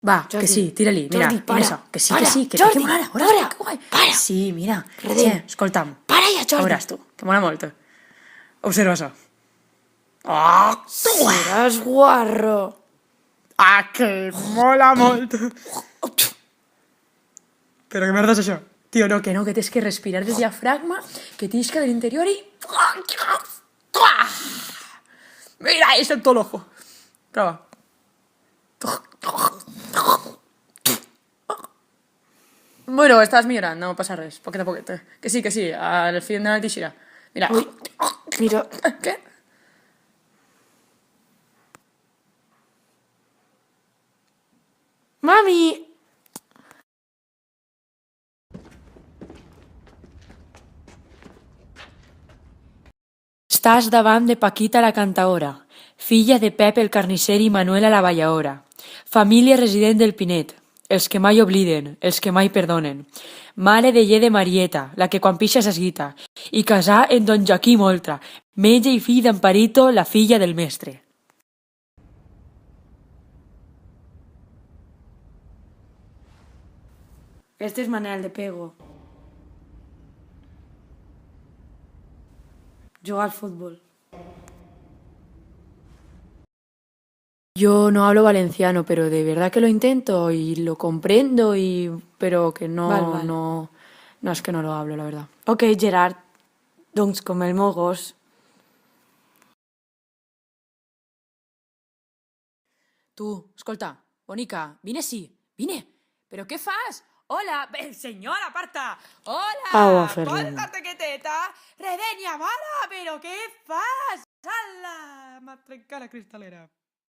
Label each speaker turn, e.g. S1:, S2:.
S1: Va, que
S2: Jordi,
S1: sí, tira-li, mira,
S2: Jordi, para,
S1: eso, que sí,
S2: para,
S1: que sí, que
S2: Jordi,
S1: mola,
S2: para,
S1: que guai.
S2: para.
S1: Sí, mira,
S2: Redem.
S1: escolta'm,
S2: Para ja, Jordi.
S1: veuràs tu, que mola molt. Observa això. Oh,
S2: Seràs guarro.
S1: que mola molt. Però què merda és això? Tio, no, que tens que respirar del diafragma, que t'isca de l'interior i... Mira, és el todo el ojo. Prova. Bueno, estàs millorant, no passa res, poquet a poquet. Que sí, al final de la tixira. Mira.
S2: Ui, mira.
S1: Què?
S2: Mami!
S3: Estàs davant de Paquita la cantaora, filla de Pep el carnisser i Manuela la ballaora, família resident del Pinet, els que mai obliden, els que mai perdonen, mare de Lle de Marieta, la que quan pixa s'esguita, i casar en don Joaquim Oltra, metge i fill d'Amparito, la filla del mestre.
S2: Este és Manel de Pego. Juga al fútbol.
S3: Yo no hablo valenciano, pero de verdad que lo intento y lo comprendo, pero que no,
S2: Val.
S3: no es que no lo hablo, la verdad.
S2: Ok, Gerard. Doncs com el meu gos.
S3: Tu, escolta, bonica, vine sí, vine. Però què fas? Hola, senyora, aparta! Hola!
S2: Au, Ferran.
S3: Pórtate quieteta! Redenia, mala, però què fas? Ala! M'ha trencat la cristalera.